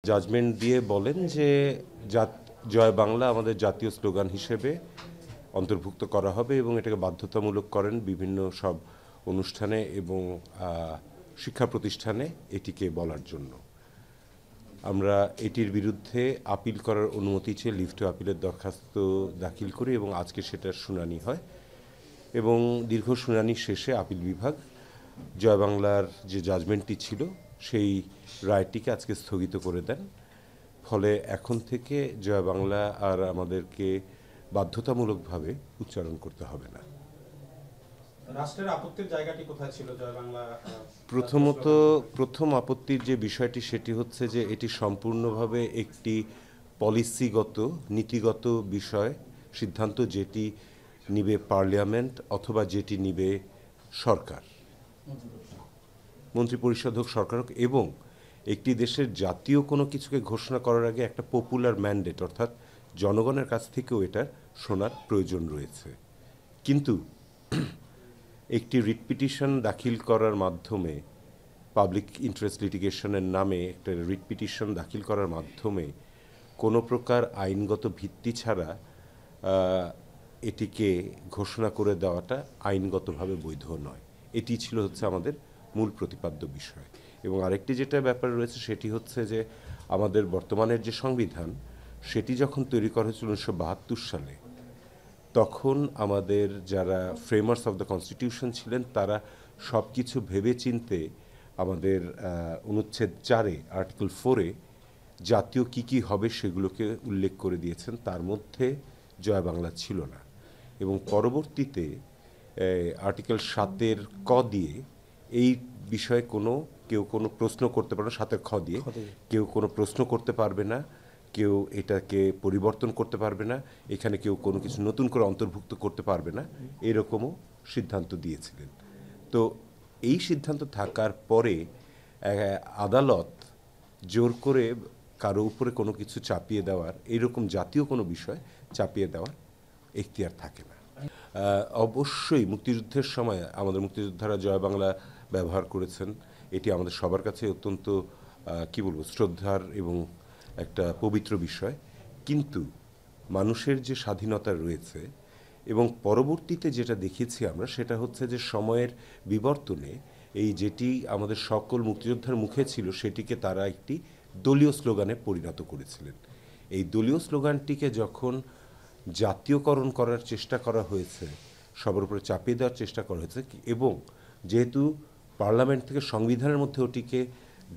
Judgement দিয়ে বলেন যে জয় বাংলা আমাদের জাতীয় স্লোগান হিসেবে অন্তর্ভুক্ত করা হবে এবং এটাকে বাধ্যতামূলক করেন বিভিন্ন সব অনুষ্ঠানে এবং শিক্ষা প্রতিষ্ঠানে এটিকে বলার জন্য। আমরা এটির বিরুদ্ধে আপিল করার অনুমতি চেয়ে লিভ টু আপিলের দরখাস্ত দাখিল করি এবং আজকে সেটার শুনানি হয় এবং দীর্ঘ শুনানি শেষে আপিল বিভাগ জয় বাংলার যে জাজমেন্টটি ছিল সেই রায়টিকে আজকে স্থগিত করে দেন। ফলে এখন থেকে জয় বাংলা আর আমাদেরকে বাধ্যতামূলকভাবে উচ্চারণ করতে হবে না। রাষ্ট্রের আপত্তির জায়গাটি কোথায় ছিল জয় বাংলা? প্রথম আপত্তির যে বিষয়টি সেটি হচ্ছে যে এটি সম্পূর্ণভাবে একটি পলিসিগত নীতিগত বিষয় সিদ্ধান্ত, যেটি নিবে পার্লামেন্ট অথবা যেটি নিবে সরকার, মন্ত্রিপরিষদ হোক, সরকার হোক, এবং একটি দেশের জাতীয় কোনো কিছুকে ঘোষণা করার আগে একটা পপুলার ম্যান্ডেট অর্থাৎ জনগণের কাছ থেকেও এটা শোনার প্রয়োজন রয়েছে। কিন্তু একটি রিট পিটিশন দাখিল করার মাধ্যমে, পাবলিক ইন্টারেস্ট লিটিগেশনের নামে একটা রিট পিটিশন দাখিল করার মাধ্যমে কোনো প্রকার আইনগত ভিত্তি ছাড়া এটিকে ঘোষণা করে দেওয়াটা আইনগতভাবে বৈধ নয়। এটি ছিল হচ্ছে আমাদের মূল প্রতিপাদ্য বিষয়। এবং আরেকটি যেটা ব্যাপার রয়েছে সেটি হচ্ছে যে আমাদের বর্তমানের যে সংবিধান সেটি যখন তৈরি করা হয়েছিল 1972 সালে, তখন আমাদের যারা ফ্রেমার্স অফ দ্য কনস্টিটিউশন ছিলেন তারা সব কিছু ভেবে চিনতে আমাদের অনুচ্ছেদ 4-এ আর্টিকেল 4-এ জাতীয় কী হবে সেগুলোকে উল্লেখ করে দিয়েছেন। তার মধ্যে জয় বাংলা ছিল না এবং পরবর্তীতে আর্টিকেল 7-এর ক দিয়ে এই বিষয়ে কেউ কোনো প্রশ্ন করতে পারবে না। 7-এর খ দিয়ে কেউ কোনো প্রশ্ন করতে পারবে না, কেউ এটাকে পরিবর্তন করতে পারবে না, এখানে কেউ কোনো কিছু নতুন করে অন্তর্ভুক্ত করতে পারবে না, এরকমও সিদ্ধান্ত দিয়েছিলেন। তো এই সিদ্ধান্ত থাকার পরে আদালত জোর করে কারো উপরে কোনো কিছু চাপিয়ে দেওয়ার, এইরকম জাতীয় কোনো বিষয় চাপিয়ে দেওয়ার এখতিয়ার থাকে না। অবশ্যই মুক্তিযুদ্ধের সময় আমাদের মুক্তিযোদ্ধারা জয় বাংলা ব্যবহার করেছেন, এটি আমাদের সবার কাছে অত্যন্ত শ্রদ্ধার এবং একটা পবিত্র বিষয়। কিন্তু মানুষের যে স্বাধীনতা রয়েছে এবং পরবর্তীতে যেটা দেখেছি আমরা সেটা হচ্ছে যে সময়ের বিবর্তনে এই যেটি আমাদের সকল মুক্তিযোদ্ধার মুখে ছিল সেটিকে তারা একটি দলীয় স্লোগানে পরিণত করেছিলেন। এই দলীয় স্লোগানটিকে যখন জাতীয়করণ করার চেষ্টা করা হয়েছে, সবার উপরে চাপিয়ে দেওয়ার চেষ্টা করা হয়েছে, এবং যেহেতু পার্লামেন্ট থেকে সংবিধানের মধ্যে ওটিকে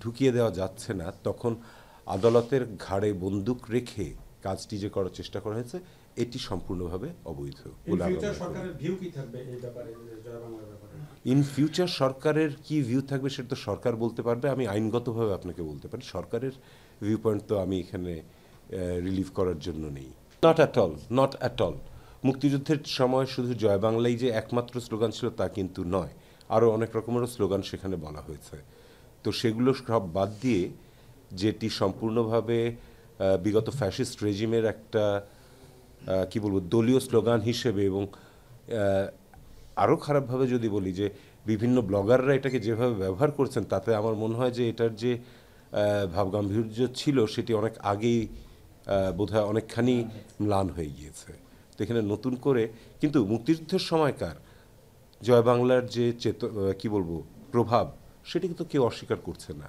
ঢুকিয়ে দেওয়া যাচ্ছে না, তখন আদালতের ঘাড়ে বন্দুক রেখে কাজটি যে করার চেষ্টা করা হয়েছে এটি সম্পূর্ণভাবে অবৈধ। ইন ফিউচার সরকারের কি ভিউ থাকবে সেটা তো সরকার বলতে পারবে, আমি আইনগতভাবে আপনাকে বলতে পারি। সরকারের ভিউ পয়েন্ট তো আমি এখানে রিলিভ করার জন্য নেই। Not at all. মুক্তিযুদ্ধের সময় শুধু জয় বাংলাই যে একমাত্র স্লোগান ছিল তা কিন্তু নয়, আরও অনেক রকমেরও স্লোগান সেখানে বলা হয়েছে। তো সেগুলো সব বাদ দিয়ে যেটি সম্পূর্ণভাবে বিগত ফ্যাসিস্ট রেজিমের একটা দলীয় স্লোগান হিসেবে, এবং আরও খারাপভাবে যদি বলি যে বিভিন্ন ব্লগাররা এটাকে যেভাবে ব্যবহার করছেন, তাতে আমার মনে হয় যে এটার যে ভাবগাম্ভীর্য ছিল সেটি অনেক আগেই বোধহয় অনেকখানি ম্লান হয়ে গিয়েছে। তো এখানে নতুন করে কিন্তু মুক্তিযুদ্ধের সময়কার জয় বাংলার যে প্রভাব সেটি কিন্তু কেউ অস্বীকার করছে না।